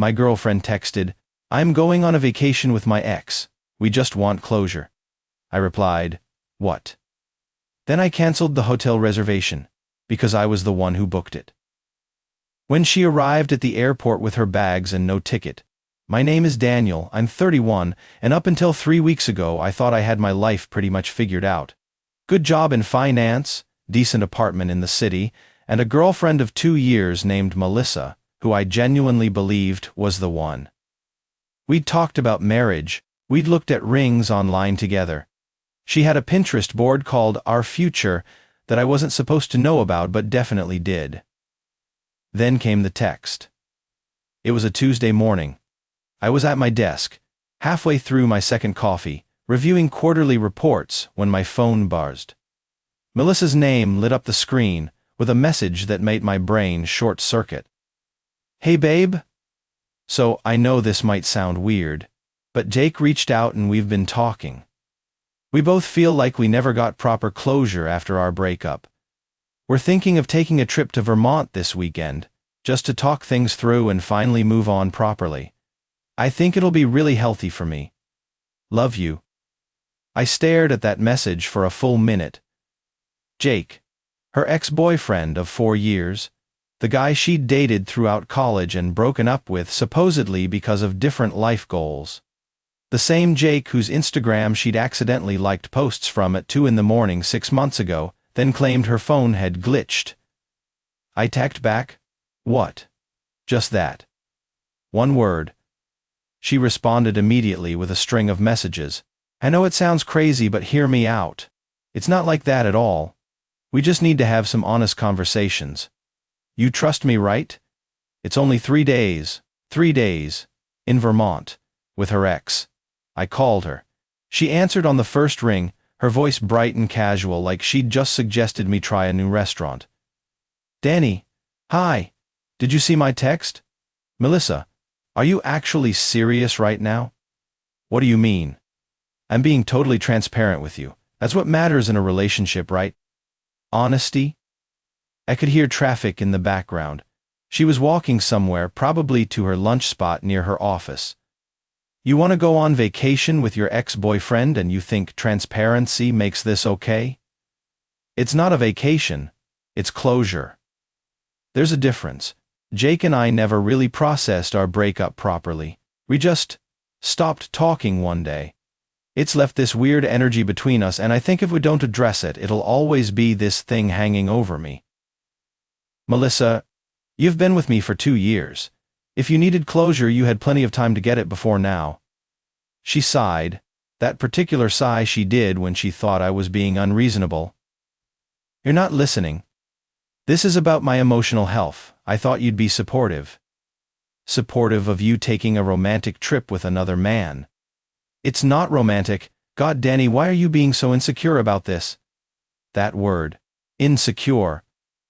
My girlfriend texted, "I'm going on a vacation with my ex. We just want closure." I replied, "What?" Then I canceled the hotel reservation, because I was the one who booked it. When she arrived at the airport with her bags and no ticket, "My name is Daniel, I'm 31, and up until 3 weeks ago I thought I had my life pretty much figured out. Good job in finance, decent apartment in the city, and a girlfriend of 2 years named Melissa, who I genuinely believed was the one. We'd talked about marriage, we'd looked at rings online together. She had a Pinterest board called Our Future that I wasn't supposed to know about but definitely did." Then came the text. It was a Tuesday morning. I was at my desk, halfway through my second coffee, reviewing quarterly reports when my phone buzzed. Melissa's name lit up the screen with a message that made my brain short-circuit. "Hey babe? So, I know this might sound weird, but Jake reached out and we've been talking. We both feel like we never got proper closure after our breakup. We're thinking of taking a trip to Vermont this weekend, just to talk things through and finally move on properly. I think it'll be really healthy for me. Love you." I stared at that message for a full minute. Jake, her ex-boyfriend of 4 years, the guy she'd dated throughout college and broken up with supposedly because of different life goals. The same Jake whose Instagram she'd accidentally liked posts from at 2 in the morning 6 months ago, then claimed her phone had glitched. I tacked back, "What?" Just that. One word. She responded immediately with a string of messages. "I know it sounds crazy, but hear me out. It's not like that at all. We just need to have some honest conversations. You trust me, right? It's only 3 days, in Vermont, with her ex." I called her. She answered on the first ring, her voice bright and casual like she'd just suggested me try a new restaurant. "Danny, hi. Did you see my text? Melissa, are you actually serious right now?" "What do you mean?" "I'm being totally transparent with you. That's what matters in a relationship, right? Honesty?" I could hear traffic in the background. She was walking somewhere, probably to her lunch spot near her office. "You want to go on vacation with your ex-boyfriend and you think transparency makes this okay? It's not a vacation. It's closure. There's a difference. Jake and I never really processed our breakup properly. We just stopped talking one day. It's left this weird energy between us, and I think if we don't address it, it'll always be this thing hanging over me. Melissa, you've been with me for 2 years. If you needed closure, you had plenty of time to get it before now." She sighed, that particular sigh she did when she thought I was being unreasonable. "You're not listening. This is about my emotional health. I thought you'd be supportive." "Supportive of you taking a romantic trip with another man?" "It's not romantic. God, Danny, why are you being so insecure about this?" That word, insecure.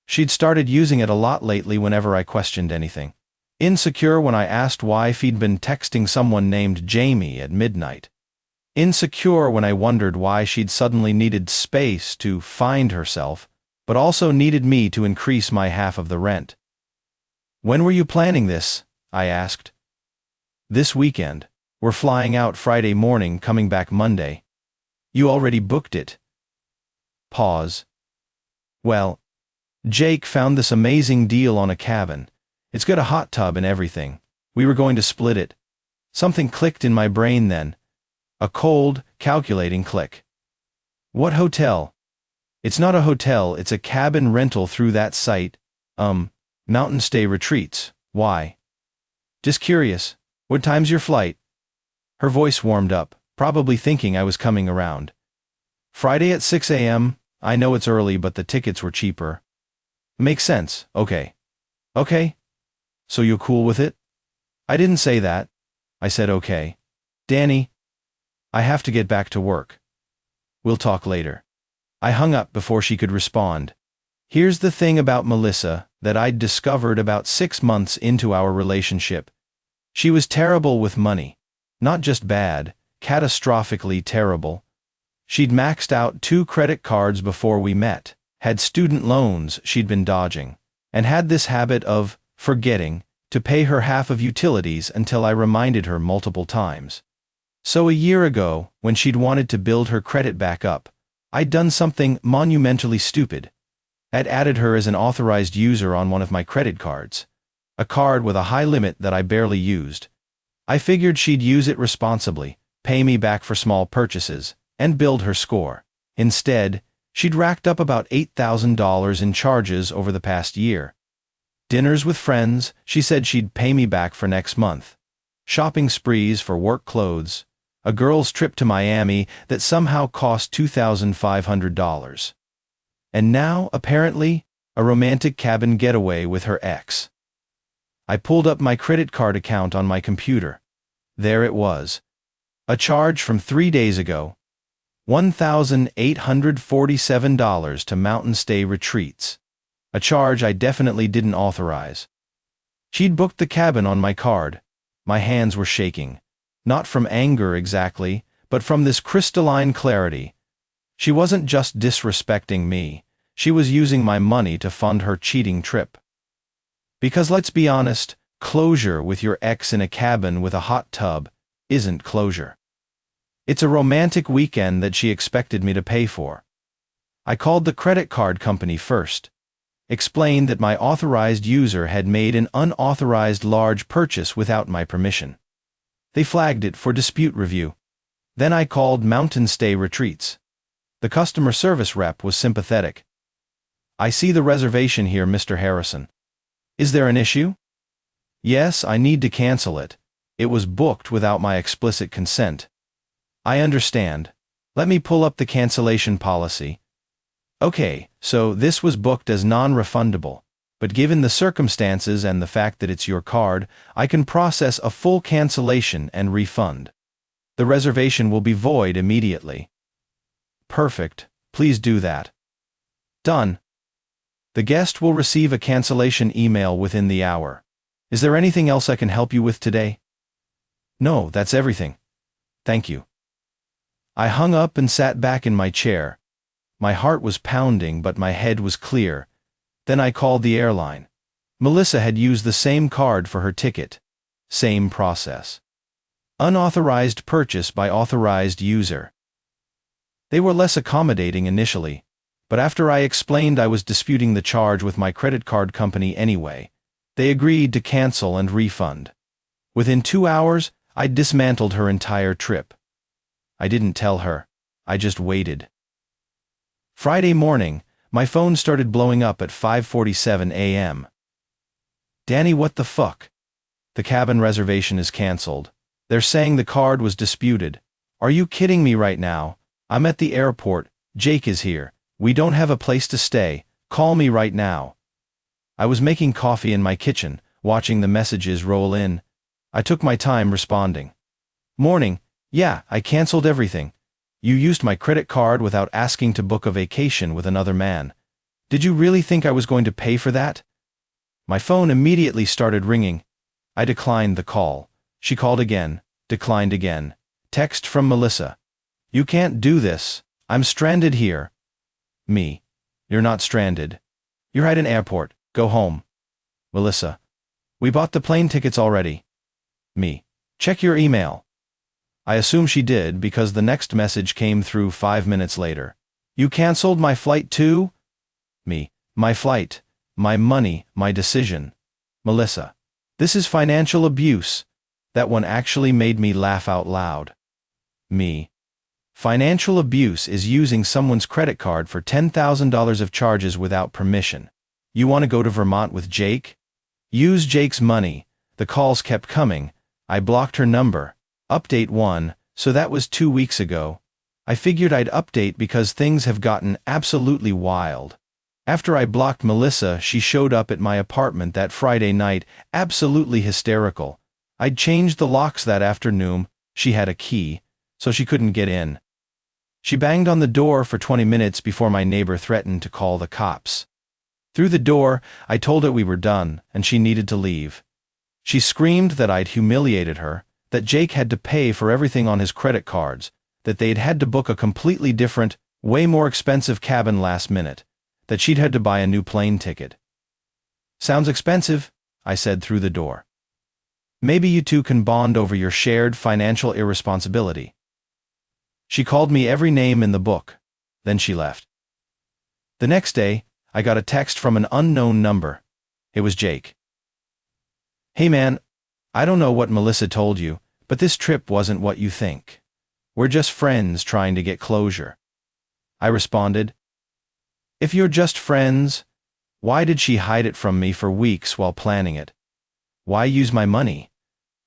She'd started using it a lot lately whenever I questioned anything. Insecure when I asked why if he'd been texting someone named Jamie at midnight. Insecure when I wondered why she'd suddenly needed space to find herself, but also needed me to increase my half of the rent. "When were you planning this?" I asked. "This weekend. We're flying out Friday morning, coming back Monday." "You already booked it." Pause. "Well, Jake found this amazing deal on a cabin. It's got a hot tub and everything. We were going to split it." Something clicked in my brain then. A cold, calculating click. "What hotel?" "It's not a hotel, it's a cabin rental through that site. Mountain Stay Retreats. Why?" "Just curious. What time's your flight?" Her voice warmed up, probably thinking I was coming around. "Friday at 6 a.m. I know it's early, but the tickets were cheaper." "Makes sense. Okay. Okay. So you're cool with it?" "I didn't say that. I said okay. Danny, I have to get back to work. We'll talk later." I hung up before she could respond. Here's the thing about Melissa that I'd discovered about 6 months into our relationship. She was terrible with money. Not just bad, catastrophically terrible. She'd maxed out 2 credit cards before we met, had student loans she'd been dodging, and had this habit of forgetting, to pay her half of utilities until I reminded her multiple times. So a year ago, when she'd wanted to build her credit back up, I'd done something monumentally stupid. I'd added her as an authorized user on one of my credit cards, a card with a high limit that I barely used. I figured she'd use it responsibly, pay me back for small purchases, and build her score. Instead, she'd racked up about $8,000 in charges over the past year. Dinners with friends, she said she'd pay me back for next month. Shopping sprees for work clothes. A girl's trip to Miami that somehow cost $2,500. And now, apparently, a romantic cabin getaway with her ex. I pulled up my credit card account on my computer. There it was. A charge from 3 days ago. $1,847 to Mountain Stay Retreats. A charge I definitely didn't authorize. She'd booked the cabin on my card. My hands were shaking. Not from anger exactly, but from this crystalline clarity. She wasn't just disrespecting me, she was using my money to fund her cheating trip. Because let's be honest, closure with your ex in a cabin with a hot tub isn't closure. It's a romantic weekend that she expected me to pay for. I called the credit card company first. Explained that my authorized user had made an unauthorized large purchase without my permission. They flagged it for dispute review. Then I called Mountain Stay Retreats. The customer service rep was sympathetic. "I see the reservation here, Mr. Harrison. Is there an issue?" "Yes, I need to cancel it. It was booked without my explicit consent." "I understand. Let me pull up the cancellation policy." "Okay, so this was booked as non-refundable, but given the circumstances and the fact that it's your card, I can process a full cancellation and refund. The reservation will be void immediately." "Perfect, please do that." "Done. The guest will receive a cancellation email within the hour. Is there anything else I can help you with today?" "No, that's everything. Thank you." I hung up and sat back in my chair. My heart was pounding, but my head was clear. Then I called the airline. Melissa had used the same card for her ticket. Same process. Unauthorized purchase by authorized user. They were less accommodating initially, but after I explained I was disputing the charge with my credit card company anyway, they agreed to cancel and refund. Within 2 hours, I dismantled her entire trip. I didn't tell her. I just waited. Friday morning, my phone started blowing up at 5:47 a.m. "Danny, what the fuck? The cabin reservation is canceled. They're saying the card was disputed. Are you kidding me right now? I'm at the airport, Jake is here, we don't have a place to stay, call me right now." I was making coffee in my kitchen, watching the messages roll in. I took my time responding. "Morning, yeah, I canceled everything. You used my credit card without asking to book a vacation with another man. Did you really think I was going to pay for that?" My phone immediately started ringing. I declined the call. She called again, declined again. Text from Melissa. "You can't do this. I'm stranded here." Me. "You're not stranded. You're at an airport. Go home." Melissa. "We bought the plane tickets already." Me. "Check your email." I assume she did because the next message came through 5 minutes later. "You canceled my flight too?" Me. "My flight, my money, my decision." Melissa. "This is financial abuse." That one actually made me laugh out loud. Me. "Financial abuse is using someone's credit card for $10,000 of charges without permission. You want to go to Vermont with Jake? Use Jake's money." The calls kept coming. I blocked her number. Update 1, so that was 2 weeks ago. I figured I'd update because things have gotten absolutely wild. After I blocked Melissa, she showed up at my apartment that Friday night, absolutely hysterical. I'd changed the locks that afternoon. She had a key, so she couldn't get in. She banged on the door for 20 minutes before my neighbor threatened to call the cops. Through the door, I told her we were done and she needed to leave. She screamed that I'd humiliated her, that Jake had to pay for everything on his credit cards, that they'd had to book a completely different, way more expensive cabin last minute, that she'd had to buy a new plane ticket. Sounds expensive? I said through the door. Maybe you two can bond over your shared financial irresponsibility. She called me every name in the book. Then she left. The next day, I got a text from an unknown number. It was Jake. Hey man, I don't know what Melissa told you, but this trip wasn't what you think. We're just friends trying to get closure. I responded, if you're just friends, why did she hide it from me for weeks while planning it? Why use my money?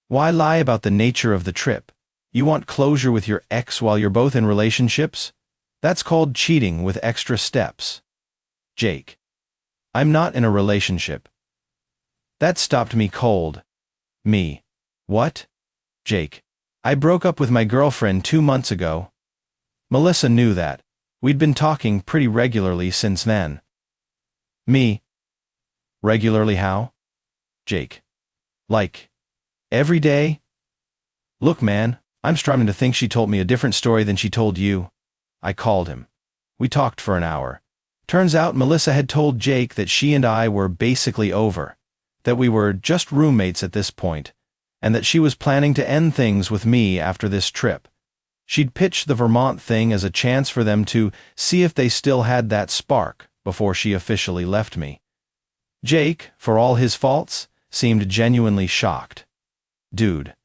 Why lie about the nature of the trip? You want closure with your ex while you're both in relationships? That's called cheating with extra steps. Jake. I'm not in a relationship. That stopped me cold. Me. What? Jake. I broke up with my girlfriend 2 months ago. Melissa knew that. We'd been talking pretty regularly since then. Me. Regularly how? Jake. Like, every day? Look man, I'm starting to think she told me a different story than she told you. I called him. We talked for an hour. Turns out Melissa had told Jake that she and I were basically over, that we were just roommates at this point, and that she was planning to end things with me after this trip. She'd pitched the Vermont thing as a chance for them to see if they still had that spark before she officially left me. Jake, for all his faults, seemed genuinely shocked. Dude,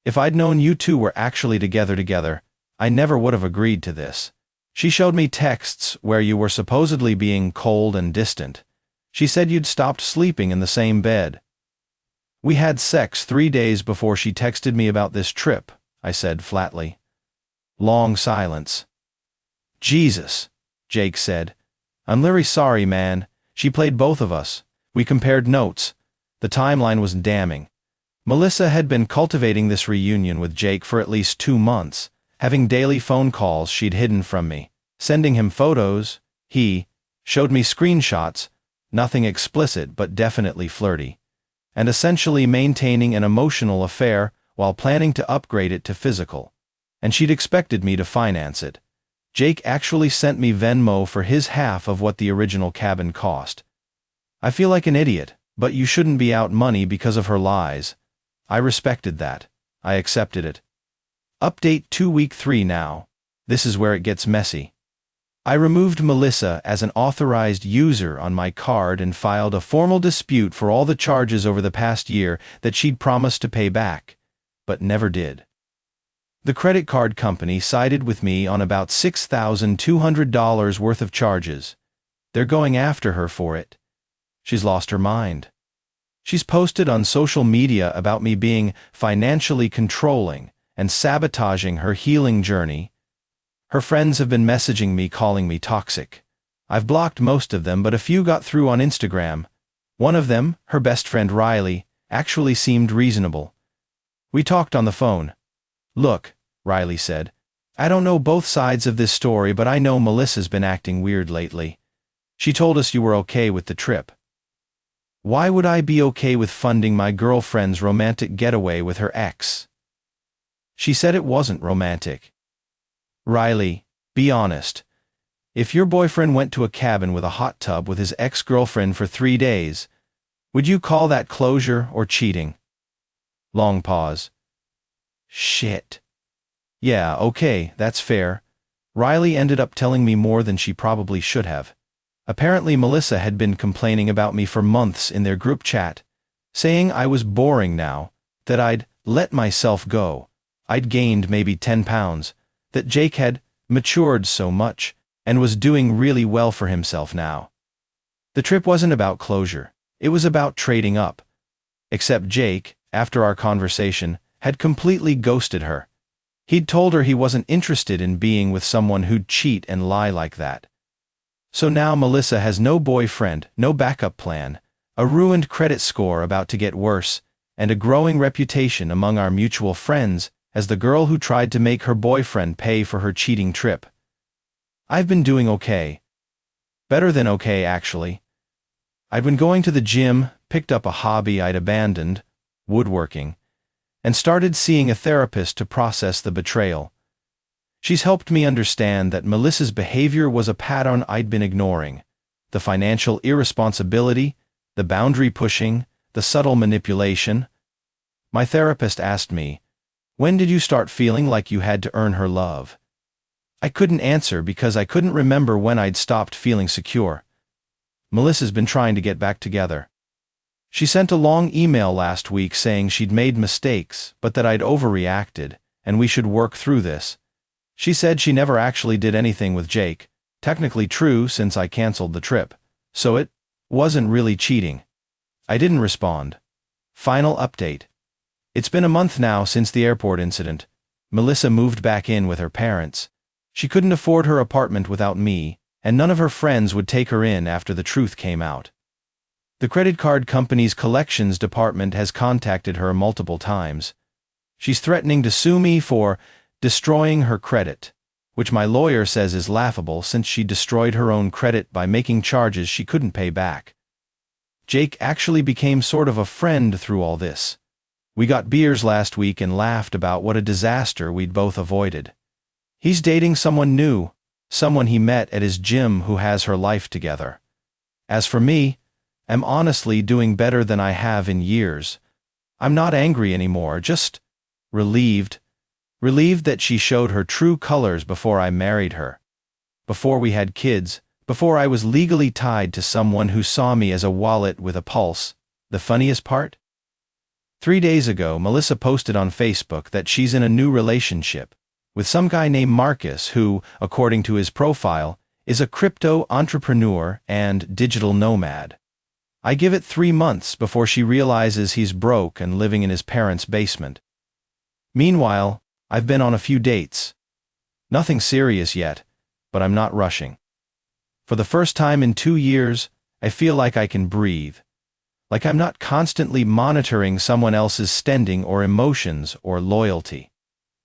if I'd known you two were actually together, I never would have agreed to this. She showed me texts where you were supposedly being cold and distant. She said you'd stopped sleeping in the same bed. We had sex 3 days before she texted me about this trip, I said flatly. Long silence. Jesus, Jake said. I'm really sorry, man. She played both of us. We compared notes. The timeline was damning. Melissa had been cultivating this reunion with Jake for at least 2 months, having daily phone calls she'd hidden from me, sending him photos. He showed me screenshots, nothing explicit but definitely flirty, and essentially maintaining an emotional affair while planning to upgrade it to physical. And she'd expected me to finance it. Jake actually sent me Venmo for his half of what the original cabin cost. I feel like an idiot, but you shouldn't be out money because of her lies. I respected that. I accepted it. Update 2 week 3 now. This is where it gets messy. I removed Melissa as an authorized user on my card and filed a formal dispute for all the charges over the past year that she'd promised to pay back, but never did. The credit card company sided with me on about $6,200 worth of charges. They're going after her for it. She's lost her mind. She's posted on social media about me being financially controlling and sabotaging her healing journey. Her friends have been messaging me calling me toxic. I've blocked most of them, but a few got through on Instagram. One of them, her best friend Riley, actually seemed reasonable. We talked on the phone. Look, Riley said, I don't know both sides of this story, but I know Melissa's been acting weird lately. She told us you were okay with the trip. Why would I be okay with funding my girlfriend's romantic getaway with her ex? She said it wasn't romantic. Riley, be honest. If your boyfriend went to a cabin with a hot tub with his ex-girlfriend for 3 days, would you call that closure or cheating? Long pause. Shit. Yeah, okay, that's fair. Riley ended up telling me more than she probably should have. Apparently Melissa had been complaining about me for months in their group chat, saying I was boring now, that I'd let myself go, I'd gained maybe 10 pounds, that Jake had matured so much and was doing really well for himself now. The trip wasn't about closure, it was about trading up. Except Jake, after our conversation, had completely ghosted her. He'd told her he wasn't interested in being with someone who'd cheat and lie like that. So now Melissa has no boyfriend, no backup plan, a ruined credit score about to get worse, and a growing reputation among our mutual friends as the girl who tried to make her boyfriend pay for her cheating trip. I've been doing okay. Better than okay, actually. I'd been going to the gym, picked up a hobby I'd abandoned, woodworking, and started seeing a therapist to process the betrayal. She's helped me understand that Melissa's behavior was a pattern I'd been ignoring. The financial irresponsibility, the boundary pushing, the subtle manipulation? My therapist asked me, "When did you start feeling like you had to earn her love?" I couldn't answer because I couldn't remember when I'd stopped feeling secure. Melissa's been trying to get back together. She sent a long email last week saying she'd made mistakes, but that I'd overreacted, and we should work through this. She said she never actually did anything with Jake, technically true since I canceled the trip, so it wasn't really cheating. I didn't respond. Final update. It's been a month now since the airport incident. Melissa moved back in with her parents. She couldn't afford her apartment without me, and none of her friends would take her in after the truth came out. The credit card company's collections department has contacted her multiple times. She's threatening to sue me for destroying her credit, which my lawyer says is laughable since she destroyed her own credit by making charges she couldn't pay back. Jake actually became sort of a friend through all this. We got beers last week and laughed about what a disaster we'd both avoided. He's dating someone new, someone he met at his gym who has her life together. As for me, I'm honestly doing better than I have in years. I'm not angry anymore, just relieved. Relieved that she showed her true colors before I married her. Before we had kids, before I was legally tied to someone who saw me as a wallet with a pulse. The funniest part? 3 days ago, Melissa posted on Facebook that she's in a new relationship with some guy named Marcus who, according to his profile, is a crypto entrepreneur and digital nomad. I give it 3 months before she realizes he's broke and living in his parents' basement. Meanwhile, I've been on a few dates. Nothing serious yet, but I'm not rushing. For the first time in 2 years, I feel like I can breathe. Like I'm not constantly monitoring someone else's standing or emotions or loyalty.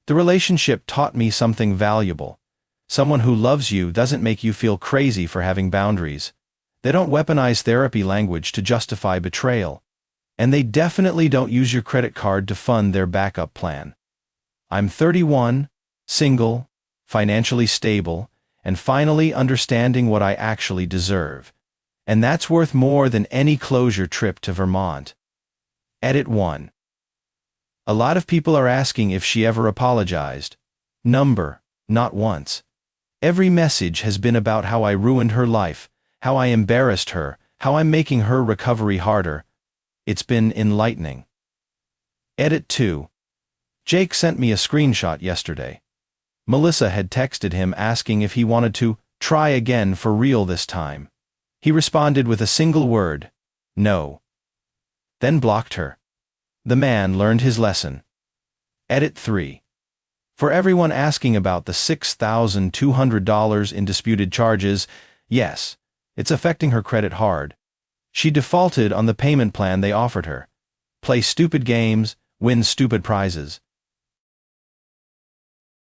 The relationship taught me something valuable. Someone who loves you doesn't make you feel crazy for having boundaries. They don't weaponize therapy language to justify betrayal. And they definitely don't use your credit card to fund their backup plan. I'm 31, single, financially stable, and finally understanding what I actually deserve. And that's worth more than any closure trip to Vermont. Edit 1. A lot of people are asking if she ever apologized. Number, not once. Every message has been about how I ruined her life, how I embarrassed her, how I'm making her recovery harder. It's been enlightening. Edit 2. Jake sent me a screenshot yesterday. Melissa had texted him asking if he wanted to try again for real this time. He responded with a single word, no. Then blocked her. The man learned his lesson. Edit 3. For everyone asking about the $6,200 in disputed charges, yes, it's affecting her credit hard. She defaulted on the payment plan they offered her. Play stupid games, win stupid prizes.